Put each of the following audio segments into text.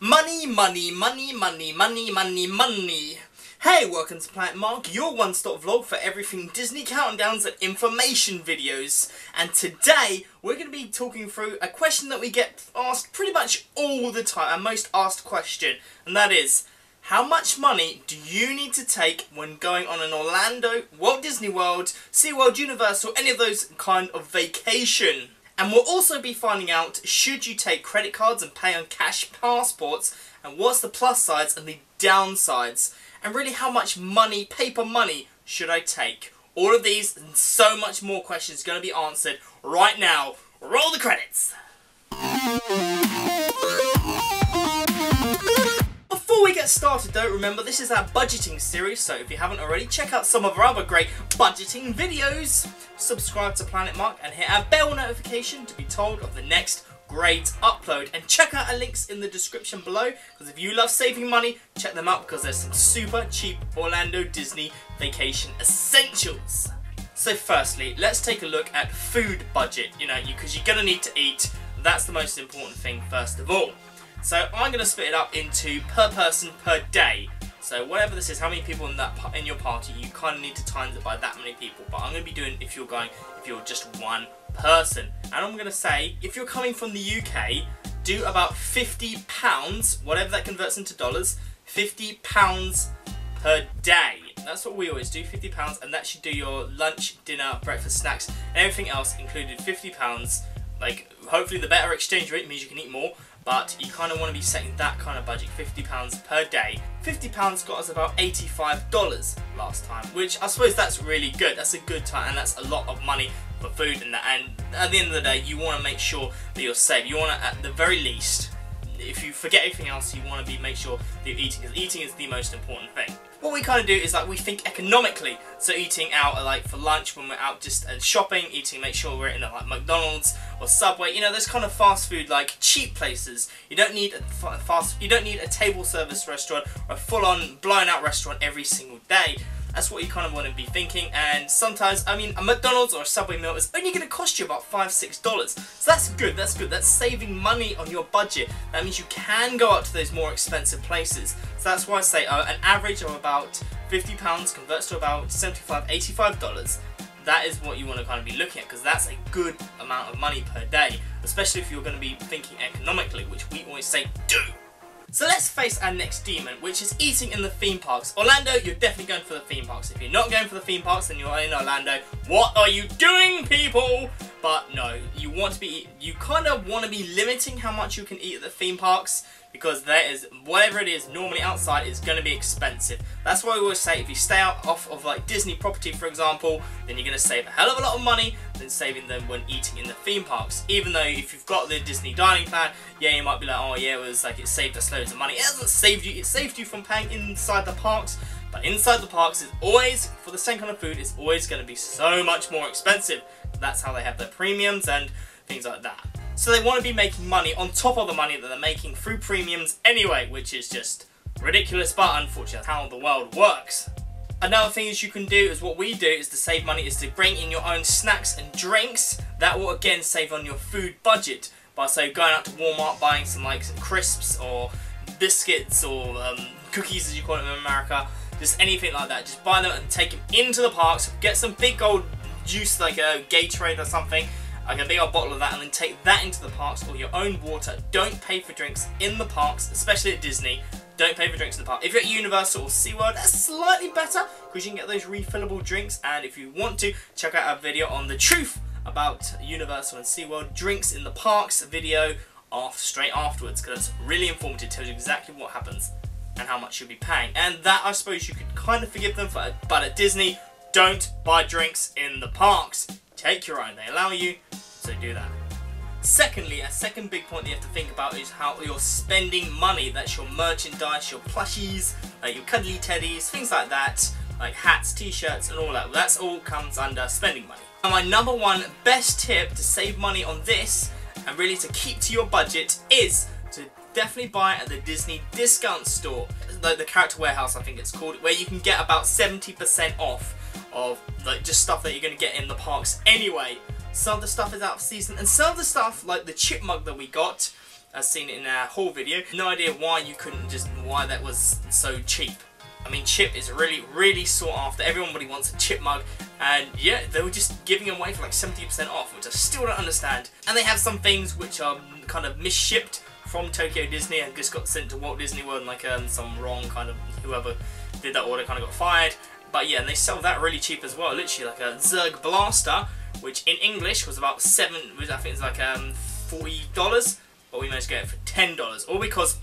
Money, money, money, money, money, money, money. Hey, welcome to Planet Mark, your one-stop vlog for everything Disney countdowns and information videos. And today, we're going to be talking through a question that we get asked pretty much all the time, our most asked question. And that is, how much money do you need to take when going on an Orlando, Walt Disney World, SeaWorld, Universal, any of those kind of vacation? And we'll also be finding out, should you take credit cards and pay on cash passports, and what's the plus sides and the downsides, and really how much money, paper money, should I take? All of these and so much more questions are going to be answered right now. Roll the credits! Before we get started though, remember this is our budgeting series, so if you haven't already, check out some of our other great budgeting videos. Subscribe to Planet Mark and hit our bell notification to be told of the next great upload. And check out our links in the description below, because if you love saving money, check them out because there's some super cheap Orlando Disney vacation essentials. So firstly, let's take a look at food budget, because you're going to need to eat. That's the most important thing first of all. So I'm going to split it up into per person per day. So whatever this is, how many people in your party, you kind of need to times it by that many people. But I'm going to be doing if you're just one person. And I'm going to say, if you're coming from the UK, do about £50, whatever that converts into dollars, £50 per day. That's what we always do, £50, and that should do your lunch, dinner, breakfast, snacks, and everything else included, £50. Like, hopefully the better exchange rate means you can eat more. But you kind of want to be setting that kind of budget, £50 per day. £50 got us about $85 last time, which I suppose that's really good. That's a good time, and that's a lot of money for food and that. And at the end of the day, you want to make sure that you're safe. You want to, at the very least, if you forget everything else, you want to make sure that you're eating, because eating is the most important thing. What we kind of do is we think economically, so eating out for lunch when we're out just shopping, make sure we're in McDonald's or Subway, those kind of fast food cheap places. You don't need a table service restaurant or a full-on blown out restaurant every single day. That's what you kind of want to be thinking, and sometimes, a McDonald's or a Subway meal is only going to cost you about $5–6. So that's good, that's saving money on your budget. That means you can go out to those more expensive places. So that's why I say an average of about £50 converts to about $75–85. That is what you want to kind of be looking at, because that's a good amount of money per day, especially if you're going to be thinking economically, which we always say do. So let's face our next demon, which is eating in the theme parks. Orlando, you're definitely going for the theme parks. If you're not going for the theme parks, then you're in Orlando. What are you doing, people? But no, you kind of want to be limiting how much you can eat at the theme parks, because there is, whatever it is, normally outside is going to be expensive. That's why we always say, if you stay off of Disney property, for example, then you're going to save a hell of a lot of money than saving them when eating in the theme parks. Even though if you've got the Disney dining plan, yeah, you might be like, oh yeah, it saved us loads of money. It hasn't saved you, it saved you from paying inside the parks. But inside the parks is always, for the same kind of food, it's always going to be so much more expensive. That's how they have their premiums and things like that. So they want to be making money on top of the money that they're making through premiums anyway, which is just ridiculous, but unfortunately that's how the world works. Another thing you can do is what we do is to save money is to bring in your own snacks and drinks. That will again save on your food budget by going out to Walmart, buying some crisps or biscuits or cookies as you call it in America, just anything like that. Just buy them and take them into the parks, get some big old juice like a Gatorade or something, like a big old bottle of that, and then take that into the parks, or your own water. Don't pay for drinks in the parks, especially at Disney. Don't pay for drinks in the park. If you're at Universal or SeaWorld, that's slightly better, because you can get those refillable drinks. And if you want to, check out our video on the truth about Universal and SeaWorld drinks in the parks video straight afterwards, because it's really informative. It tells you exactly what happens and how much you'll be paying. And that, I suppose, you could kind of forgive them for, but at Disney, don't buy drinks in the parks. Take your own. They allow you, so do that. Secondly, a second big point that you have to think about is how you're spending money. That's your merchandise, your plushies, your cuddly teddies, things like that, like hats, t-shirts and all that. That's all comes under spending money. And my number one best tip to save money on this, and really to keep to your budget, is to definitely buy at the Disney discount store, like the Character Warehouse I think it's called, where you can get about 70% off of just stuff that you're going to get in the parks anyway. Some of the stuff is out of season, and some of the stuff, like the chipmug that we got, as seen in our haul video. No idea why you couldn't why that was so cheap. I mean, chip is really sought after. Everybody wants a chip mug, and yeah, they were just giving them away for like 70% off, which I still don't understand. And they have some things which are kind of misshipped from Tokyo Disney and just got sent to Walt Disney World, and like some wrong kind of, whoever did that order kind of got fired. But yeah, and they sell that really cheap as well, literally like a Zerg Blaster, which in English was about I think it's like $40, but we managed to get it for $10, all because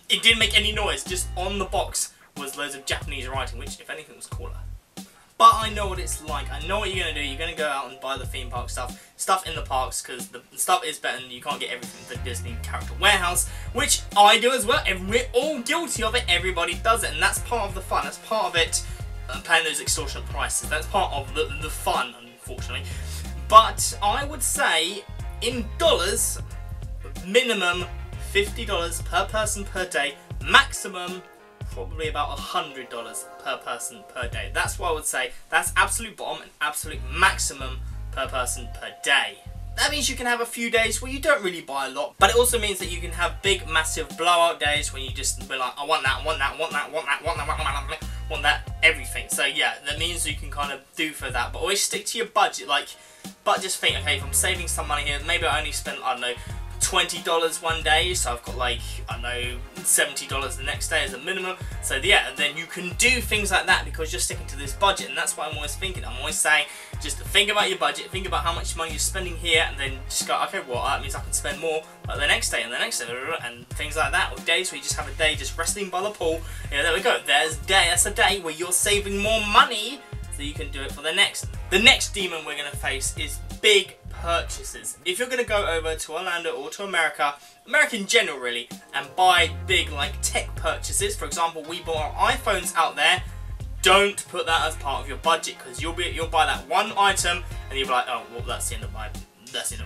it didn't make any noise. Just on the box was loads of Japanese writing, which if anything was cooler. But I know what it's like. I know what you're going to do. You're going to go out and buy the theme park stuff in the parks, because the stuff is better and you can't get everything at the Disney Character Warehouse, which I do as well, and we're all guilty of it. Everybody does it, and that's part of the fun. That's part of it, paying those extortionate prices. That's part of the fun, unfortunately. But I would say, in dollars, minimum $50 per person per day, maximum probably about $100 per person per day. That's what I would say. That's absolute bottom and absolute maximum per person per day. That means you can have a few days where you don't really buy a lot, but it also means that you can have big, massive blowout days when you just be like, I want that, want that, want that, want that, want that, want that, want that, everything. So yeah, that means you can kind of do for that, but always stick to your budget. But just think, okay, if I'm saving some money here, maybe I only spend, I don't know, $20 one day, so I've got like, I don't know, $70 the next day as a minimum. So yeah, and then you can do things like that because you're sticking to this budget, and that's what I'm always thinking. I'm always saying, just think about your budget, think about how much money you're spending here, and then just go, okay, well, that means I can spend more like the next day and the next day, and things like that. Or days where you just have a day just resting by the pool. Yeah, there we go. That's a day where you're saving more money, so you can do it for the next. The next demon we're going to face is big purchases. If you're going to go over to Orlando or to America in general really, and buy big like tech purchases, for example, we bought our iPhones out there, don't put that as part of your budget, because you'll buy that one item and you'll be like, oh well, that's the end of my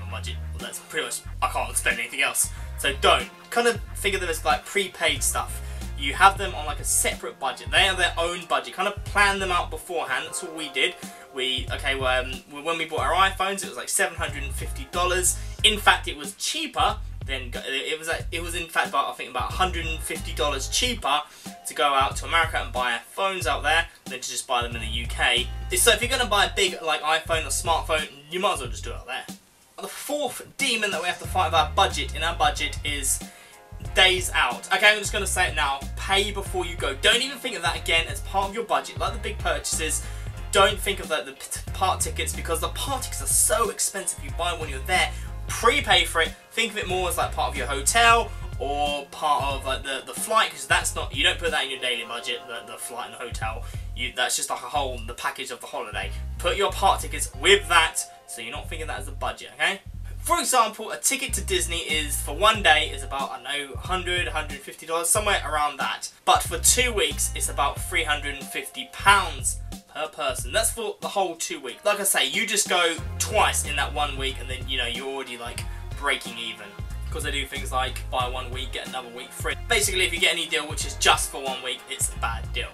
budget. Well, that's pretty much, I can't spend anything else. So don't. Kind of think of them as like prepaid stuff. You have them on like a separate budget. They are their own budget. Kind of plan them out beforehand. That's what we did. When we bought our iPhones, it was like $750. In fact, it was cheaper than it was in fact about, I think, about $150 cheaper to go out to America and buy our phones out there than to just buy them in the UK. So if you're going to buy a big like iPhone or smartphone, you might as well just do it out there. The fourth demon that we have to fight with our budget is days out. Okay, I'm just going to say it now. Pay before you go. Don't even think of that again as part of your budget. Like the big purchases, don't think of the park tickets, because the park tickets are so expensive. You buy when you're there. Prepay for it. Think of it more as like part of your hotel or part of like the flight, because that's not, you don't put that in your daily budget, the flight and the hotel. That's just like the package of the holiday. Put your park tickets with that, so you're not thinking that as a budget, okay? For example, a ticket to Disney is, for one day, is about, I know, $100, $150, somewhere around that. But for 2 weeks, it's about £350 per person. That's for the whole 2 weeks. Like I say, you just go twice in that 1 week, and then, you know, you're already like breaking even. Because they do things like buy 1 week, get another week free. Basically, if you get any deal which is just for 1 week, it's a bad deal.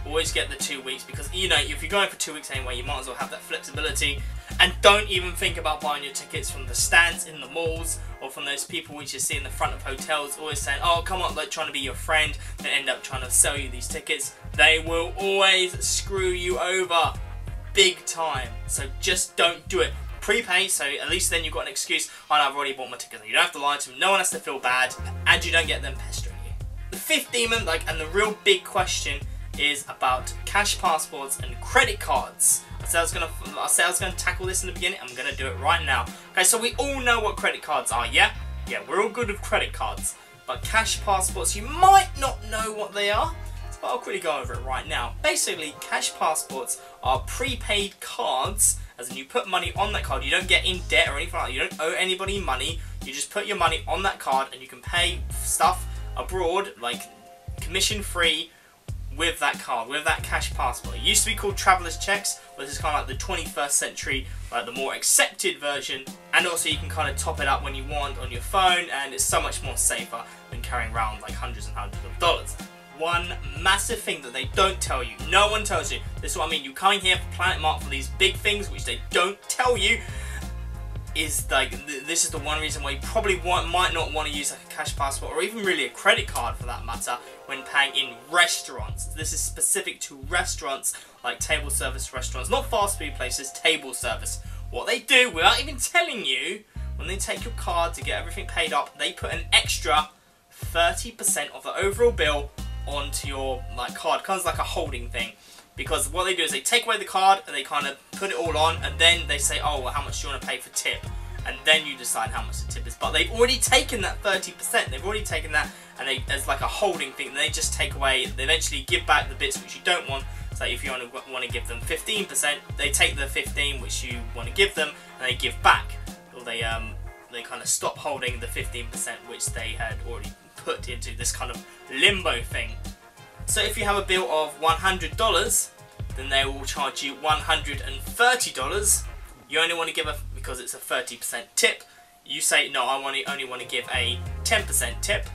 Always get the 2 weeks, because, you know, if you're going for 2 weeks anyway, you might as well have that flexibility. And don't even think about buying your tickets from the stands in the malls, or from those people which you see in the front of hotels always saying, oh come on, like trying to be your friend, then end up trying to sell you these tickets. They will always screw you over big time. So just don't do it. Prepay, so at least then you've got an excuse. Oh, no, I've already bought my ticket. You don't have to lie to them, no one has to feel bad, and you don't get them pestering you. The fifth demon, and the real big question, is about cash passports and credit cards. I said I was gonna tackle this in the beginning. I'm gonna do it right now. Okay, so we all know what credit cards are, yeah? Yeah, we're all good with credit cards. But cash passports, you might not know what they are, but I'll quickly go over it right now. Basically, cash passports are prepaid cards, as in you put money on that card. You don't get in debt or anything like that. You don't owe anybody money. You just put your money on that card, and you can pay stuff abroad, like commission free, with that card, with that cash passport. It used to be called traveller's checks, but this is kind of like the 21st century, like the more accepted version. And also you can kind of top it up when you want on your phone, and it's so much more safer than carrying around like hundreds and hundreds of dollars. One massive thing that they don't tell you, no one tells you, this is what I mean, you're coming here for Planet Mark for these big things which they don't tell you. is like, this is the one reason why you probably might not want to use like a cash passport, or even really a credit card for that matter, when paying in restaurants. This is specific to restaurants, like table service restaurants, not fast food places, table service. What they do, without even telling you, when they take your card to get everything paid up, they put an extra 30% of the overall bill onto your like card, kind of like a holding thing. Because what they do is they take away the card and they kind of put it all on, and then they say, oh, well, how much do you want to pay for tip? And then you decide how much the tip is. But they've already taken that 30%. They've already taken that, and as like a holding thing, they just take away, they eventually give back the bits which you don't want. So if you want to give them 15%, they take the 15 which you want to give them, and they give back. Or they kind of stop holding the 15% which they had already put into this kind of limbo thing. So if you have a bill of $100, then they will charge you $130. You only want to give because it's a 30% tip. You say, no, I only want to give a 10% tip.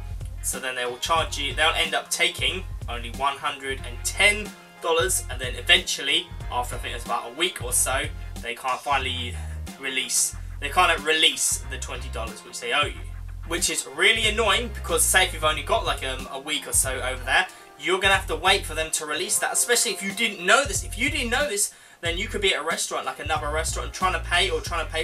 So then they will charge you, they'll end up taking only $110, and then eventually, after I think it's about a week or so, they can't finally release the $20 which they owe you. Which is really annoying, because say if you've only got like a week or so over there, you're going to have to wait for them to release that, especially if you didn't know this. If you didn't know this, then you could be at a restaurant, like another restaurant, trying to pay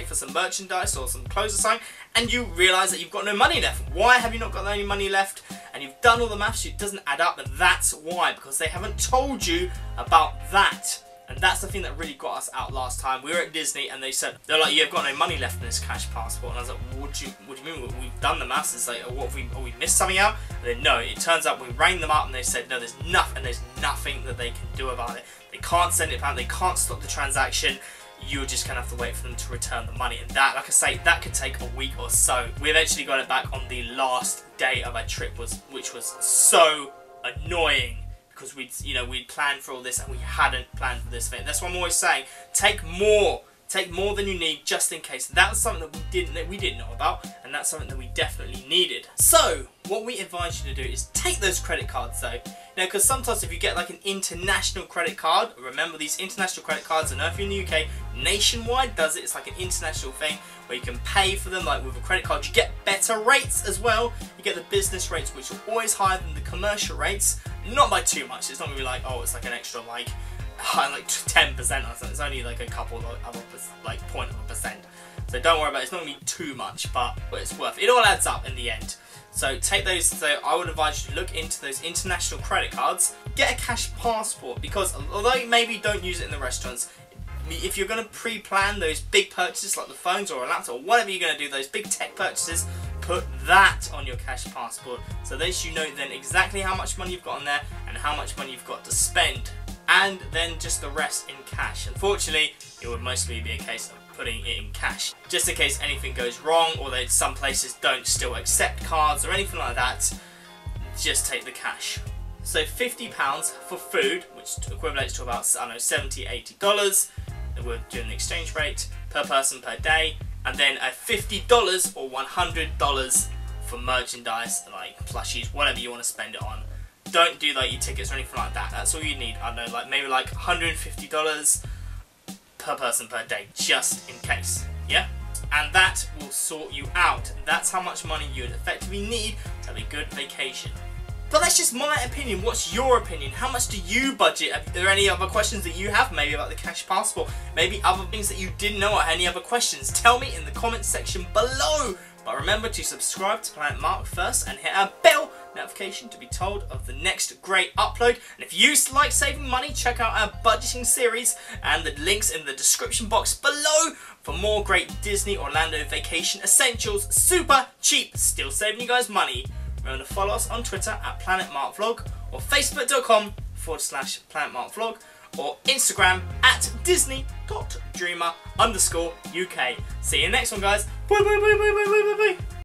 for some merchandise or some clothes or something, and you realise that you've got no money left. Why have you not got any money left? And you've done all the maths, it doesn't add up, and that's why, because they haven't told you about that. And that's the thing that really got us out last time. We were at Disney and they're like, you've got no money left in this cash passport. And I was like, what do you mean? We've done the maths. It's like, what have we missed something out? And then no, it turns out we rang them up and they said, no, there's nothing that they can do about it. They can't send it back, they can't stop the transaction. You're just gonna have to wait for them to return the money. And that, like I say, that could take a week or so. We eventually got it back on the last day of our trip, which was so annoying. Because we'd planned for all this and we hadn't planned for this thing. That's what I'm always saying. Take more than you need, just in case. That was something that we didn't know about, and that's something that we definitely needed. So what we advise you to do is take those credit cards though. Now, because sometimes if you get like an international credit card, remember these international credit cards, I know if you're in the UK, Nationwide does it. It's like an international thing where you can pay for them like with a credit card. You get better rates as well. You get the business rates, which are always higher than the commercial rates. Not by too much. It's not going to be like, oh, it's like an extra like 10% or something. It's only like a couple of other like 0.1%. So don't worry about it. It's not going to be too much, but it's worth it. It all adds up in the end. So take those. So I would advise you to look into those international credit cards. Get a cash passport, because although you maybe don't use it in the restaurants, if you're going to pre-plan those big purchases like the phones or a laptop or whatever you're going to do, those big tech purchases, put that on your cash passport, so that you know then exactly how much money you've got on there and how much money you've got to spend, and then just the rest in cash. Unfortunately, it would mostly be a case of putting it in cash, just in case anything goes wrong, or that some places don't still accept cards or anything like that. Just take the cash. So £50 for food, which equates to about, I don't know, $70, $80, we're doing the exchange rate, per person per day. And then a $50 or $100 for merchandise, like plushies, whatever you want to spend it on. Don't do like your tickets or anything like that. That's all you need. I don't know, like maybe like $150 per person per day, just in case. Yeah? And that will sort you out. That's how much money you'd effectively need to have a good vacation. But that's just my opinion. What's your opinion? How much do you budget? Are there any other questions that you have? Maybe about the cash passport? Maybe other things that you didn't know, or any other questions? Tell me in the comments section below. But remember to subscribe to Planet Mark first and hit our bell notification to be told of the next great upload. And if you like saving money, check out our budgeting series and the links in the description box below for more great Disney Orlando vacation essentials. Super cheap, still saving you guys money. Remember to follow us on Twitter at PlanetMarkVlog, or Facebook.com/PlanetMarkVlog, or Instagram at Disney.Dreamer_UK. See you next one, guys. Bye bye bye bye bye bye bye.